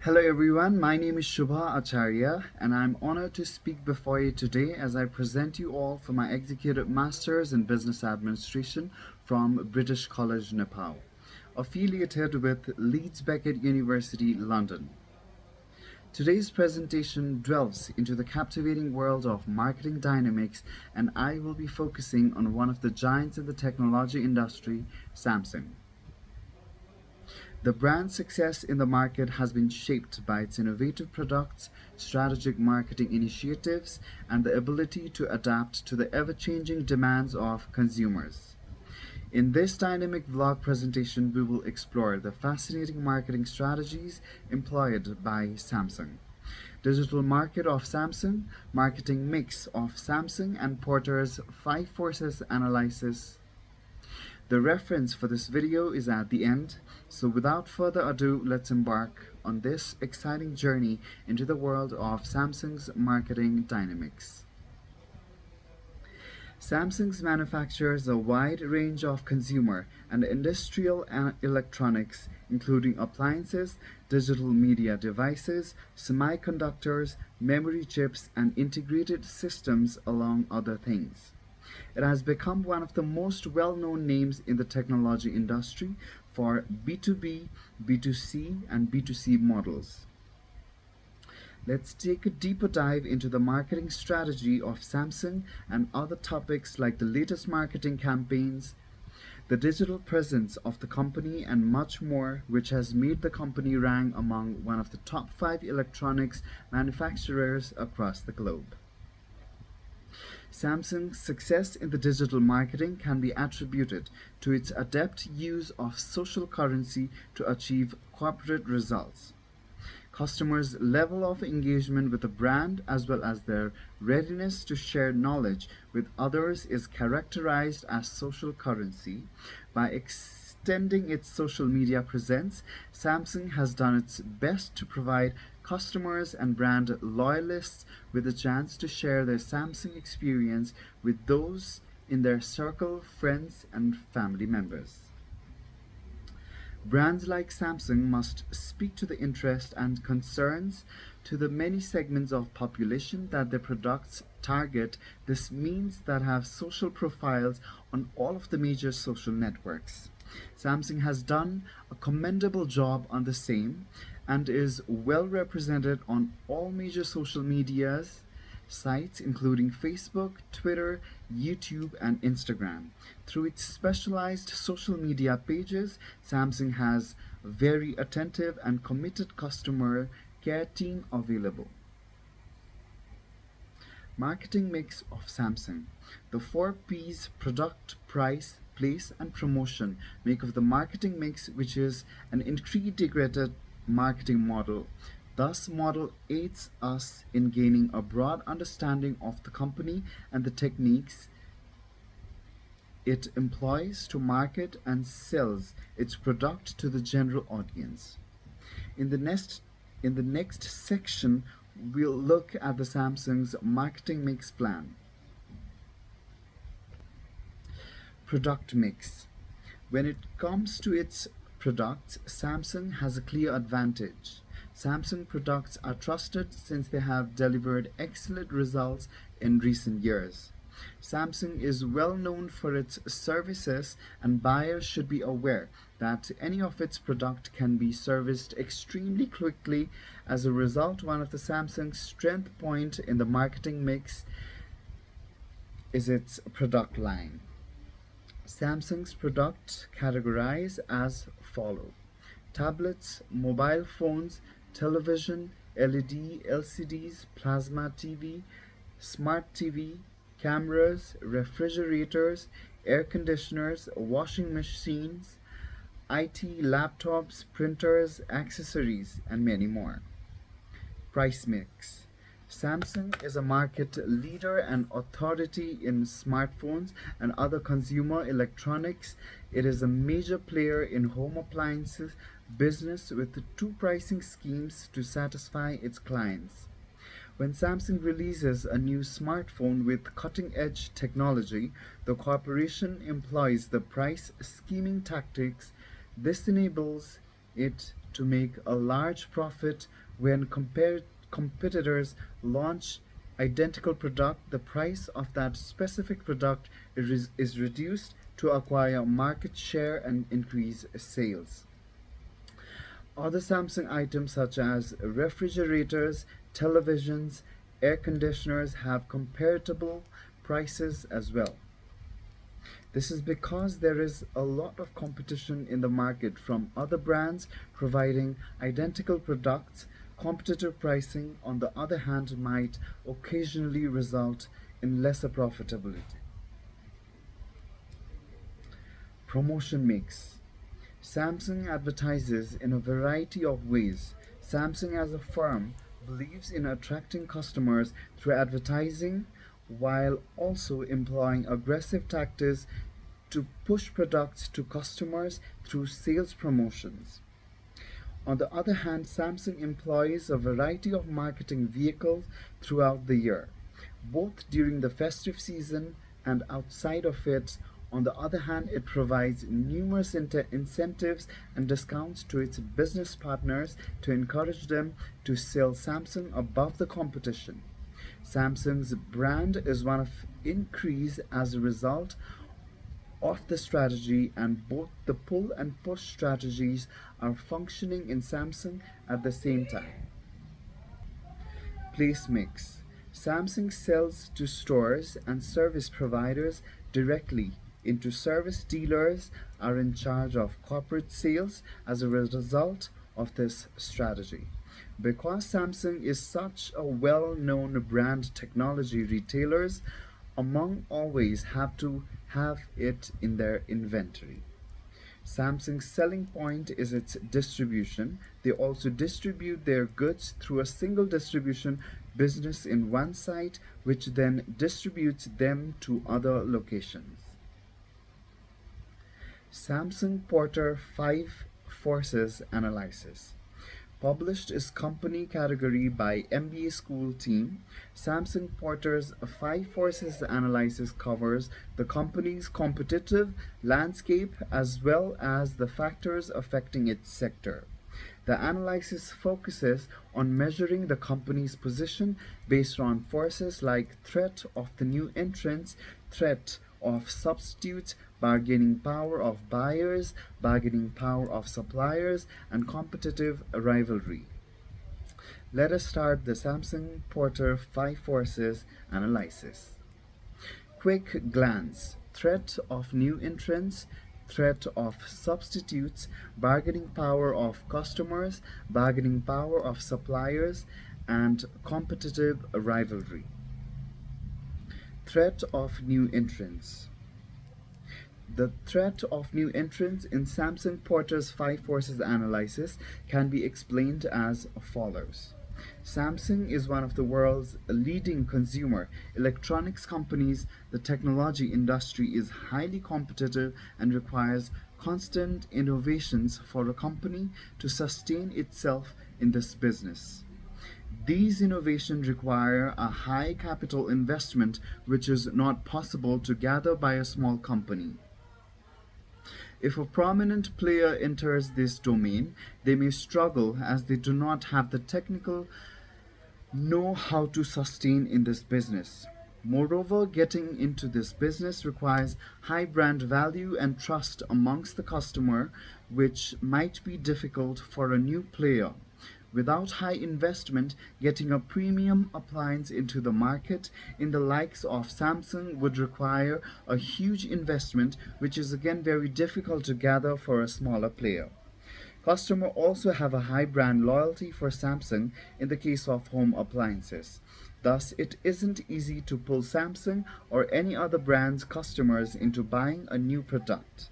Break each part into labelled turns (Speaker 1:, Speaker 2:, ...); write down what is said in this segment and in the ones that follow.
Speaker 1: Hello everyone, my name is Shubha Acharya and I'm honored to speak before you today as I present you all for my Executive Masters in Business Administration from British College, Nepal, affiliated with Leeds Beckett University, London. Today's presentation delves into the captivating world of marketing dynamics, and I will be focusing on one of the giants in the technology industry, Samsung. The brand's success in the market has been shaped by its innovative products, strategic marketing initiatives, and the ability to adapt to the ever-changing demands of consumers. In this dynamic vlog presentation, we will explore the fascinating marketing strategies employed by Samsung, digital market of Samsung, marketing mix of Samsung, and Porter's 5 forces analysis. The reference for this video is at the end, so without further ado, let's embark on this exciting journey into the world of Samsung's marketing dynamics. Samsung manufactures a wide range of consumer and industrial electronics, including appliances, digital media devices, semiconductors, memory chips, and integrated systems, among other things. It has become one of the most well-known names in the technology industry for B2B, B2C, and B2C models. Let's take a deeper dive into the marketing strategy of Samsung and other topics like the latest marketing campaigns, the digital presence of the company, and much more, which has made the company rank among one of the top 5 electronics manufacturers across the globe. Samsung's success in the digital marketing can be attributed to its adept use of social currency to achieve corporate results. Customers' level of engagement with the brand as well as their readiness to share knowledge with others is characterized as social currency. By extending its social media presence, Samsung has done its best to provide customers and brand loyalists with a chance to share their Samsung experience with those in their circle, friends, and family members. Brands like Samsung must speak to the interests and concerns to the many segments of population that their products target. This means that have social profiles on all of the major social networks. Samsung has done a commendable job on the same and is well represented on all major social medias sites including Facebook, Twitter, YouTube, and Instagram. Through its specialized social media pages, Samsung has a very attentive and committed customer care team available. Marketing mix of Samsung. The 4 P's: product, price, place, and promotion make of the marketing mix, which is an integrated marketing model. Thus, model aids us in gaining a broad understanding of the company and the techniques it employs to market and sells its product to the general audience. In the next section, we'll look at the Samsung's marketing mix plan. Product mix. When it comes to its products, Samsung has a clear advantage. Samsung products are trusted since they have delivered excellent results in recent years. Samsung is well known for its services, and buyers should be aware that any of its product can be serviced extremely quickly. As a result, one of the Samsung's strength point in the marketing mix is its product line. Samsung's products categorize as follow: tablets, mobile phones, television, LED, LCDs, plasma TV, smart TV, cameras, refrigerators, air conditioners, washing machines, IT, laptops, printers, accessories, and many more. Price mix. Samsung is a market leader and authority in smartphones and other consumer electronics. It is a major player in home appliances business with 2 pricing schemes to satisfy its clients. When Samsung releases a new smartphone with cutting-edge technology, the corporation employs the price scheming tactics. This enables it to make a large profit when competitors launch identical product. The price of that specific product is reduced to acquire market share and increase sales. Other Samsung items such as refrigerators, televisions, air conditioners have comparable prices as well. This is because there is a lot of competition in the market from other brands providing identical products. Competitive pricing, on the other hand, might occasionally result in lesser profitability. Promotion mix. Samsung advertises in a variety of ways. Samsung as a firm believes in attracting customers through advertising while also employing aggressive tactics to push products to customers through sales promotions. On the other hand, Samsung employs a variety of marketing vehicles throughout the year, both during the festive season and outside of it. On the other hand, it provides numerous incentives and discounts to its business partners to encourage them to sell Samsung above the competition. Samsung's brand is one of increase as a result of the strategy, and both the pull and push strategies are functioning in Samsung at the same time. Place mix. Samsung sells to stores and service providers directly. Into service dealers are in charge of corporate sales as a result of this strategy. Because Samsung is such a well-known brand, technology retailers among always have to have it in their inventory. Samsung's selling point is its distribution. They also distribute their goods through a single distribution business in one site, which then distributes them to other locations. Samsung Porter 5 Forces Analysis. Published is company category by MBA School team. Samsung Porter's 5 Forces Analysis covers the company's competitive landscape as well as the factors affecting its sector. The analysis focuses on measuring the company's position based on forces like threat of the new entrants, threat of substitutes, bargaining power of buyers, bargaining power of suppliers, and competitive rivalry. Let us start the Samsung Porter 5 Forces analysis. Quick glance. Threat of new entrants, threat of substitutes, bargaining power of customers, bargaining power of suppliers, and competitive rivalry. Threat of new entrants. The threat of new entrants in Samsung Porter's 5 Forces analysis can be explained as follows. Samsung is one of the world's leading consumer electronics companies. The technology industry is highly competitive and requires constant innovations for a company to sustain itself in this business. These innovations require a high capital investment, which is not possible to gather by a small company. If a prominent player enters this domain, they may struggle as they do not have the technical know how to sustain in this business. Moreover, getting into this business requires high brand value and trust amongst the customer, which might be difficult for a new player. Without high investment, getting a premium appliance into the market in the likes of Samsung would require a huge investment, which is again very difficult to gather for a smaller player. Customers also have a high brand loyalty for Samsung in the case of home appliances. Thus, it isn't easy to pull Samsung or any other brand's customers into buying a new product.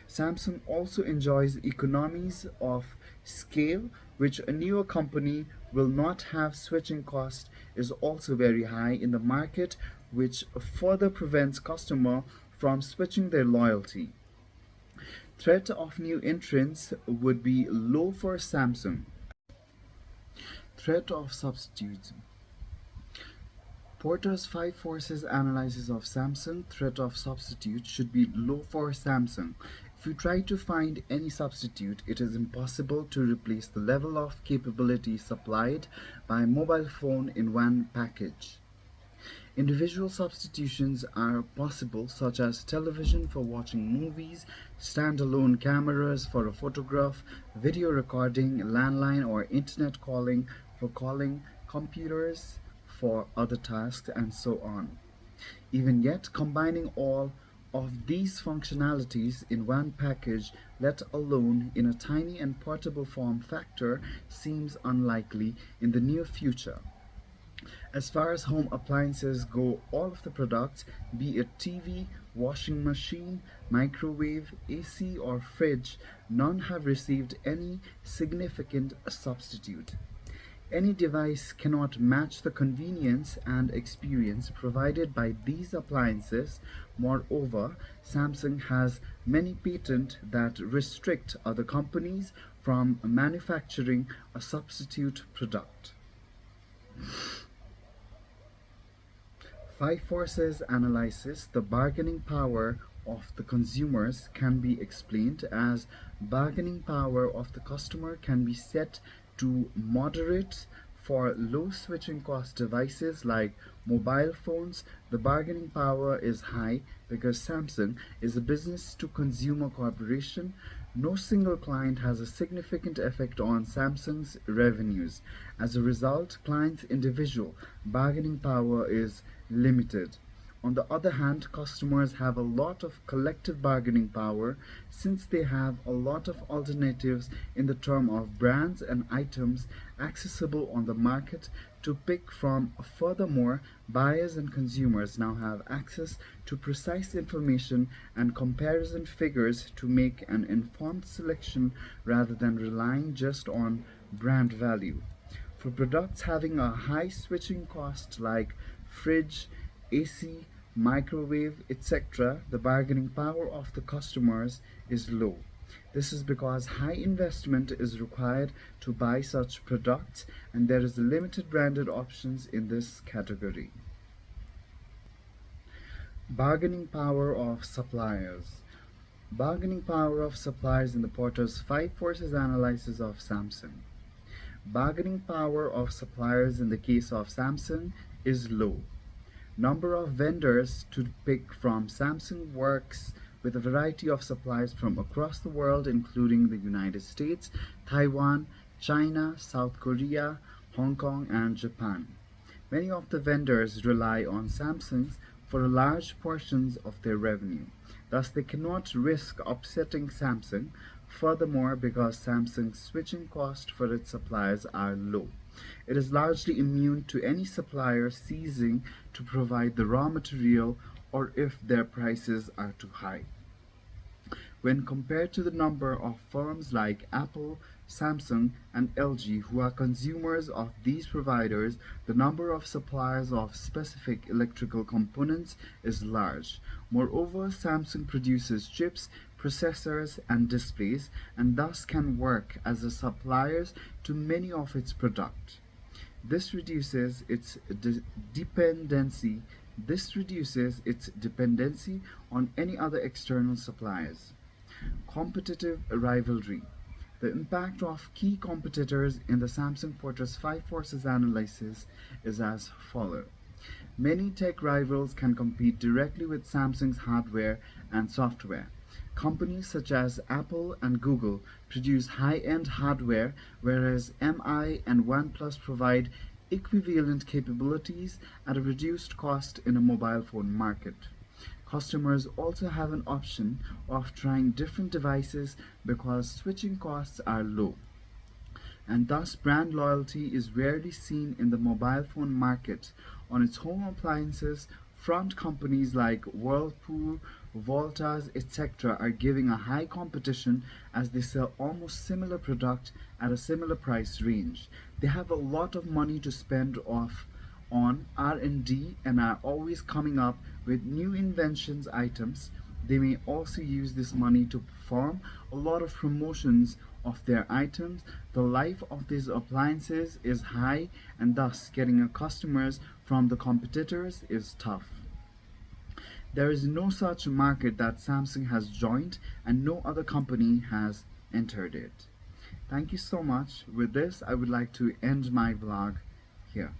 Speaker 1: Samsung also enjoys economies of scale, which a newer company will not have. Switching cost is also very high in the market, which further prevents customer from switching their loyalty. Threat of new entrants would be low for Samsung. Threat of substitutes. Porter's 5 Forces analysis of Samsung threat of substitute should be low for Samsung. If you try to find any substitute, it is impossible to replace the level of capability supplied by a mobile phone in one package. Individual substitutions are possible, such as television for watching movies, standalone cameras for a photograph, video recording, landline or internet calling for calling, computers for other tasks, and so on. Even yet, combining all of these functionalities in one package, let alone in a tiny and portable form factor, seems unlikely in the near future. As far as home appliances go, all of the products, be it TV, washing machine, microwave, AC, or fridge, none have received any significant substitute. Any device cannot match the convenience and experience provided by these appliances. Moreover, Samsung has many patents that restrict other companies from manufacturing a substitute product. Five forces analysis, the bargaining power of the consumers can be explained as bargaining power of the customer can be set to moderate for low switching cost devices like mobile phones. The bargaining power is high because Samsung is a business to consumer corporation. No single client has a significant effect on Samsung's revenues. As a result, clients' individual bargaining power is limited. On the other hand, customers have a lot of collective bargaining power since they have a lot of alternatives in the term of brands and items accessible on the market to pick from. Furthermore, buyers and consumers now have access to precise information and comparison figures to make an informed selection rather than relying just on brand value. For products having a high switching cost like fridge, AC, microwave, etc., the bargaining power of the customers is low. This is because high investment is required to buy such products and there is limited branded options in this category. Bargaining power of suppliers. Bargaining power of suppliers in the Porter's Five Forces analysis of Samsung. Bargaining power of suppliers in the case of Samsung is low. Number of vendors to pick from. Samsung works with a variety of suppliers from across the world, including the United States, Taiwan, China, South Korea, Hong Kong, and Japan. Many of the vendors rely on Samsung for large portions of their revenue. Thus, they cannot risk upsetting Samsung. Furthermore, because Samsung's switching costs for its suppliers are low, it is largely immune to any supplier ceasing to provide the raw material or if their prices are too high. When compared to the number of firms like Apple, Samsung, and LG who are consumers of these providers, the number of suppliers of specific electrical components is large. Moreover, Samsung produces chips, processors, and displays, and thus can work as a supplier to many of its products. This reduces its dependency. This reduces its dependency on any other external suppliers. Competitive rivalry. The impact of key competitors in the Samsung Porter's Five Forces analysis is as follows. Many tech rivals can compete directly with Samsung's hardware and software. Companies such as Apple and Google produce high-end hardware, whereas MI and OnePlus provide equivalent capabilities at a reduced cost in a mobile phone market. Customers also have an option of trying different devices because switching costs are low, and thus brand loyalty is rarely seen in the mobile phone market. On its home appliances front, companies like Whirlpool, Voltas, etc. are giving a high competition as they sell almost similar product at a similar price range. They have a lot of money to spend on R&D and are always coming up with new inventions items. They may also use this money to perform a lot of promotions of their items. The life of these appliances is high and thus getting customers from the competitors is tough. There is no such market that Samsung has joined, and no other company has entered it. Thank you so much. With this, I would like to end my vlog here.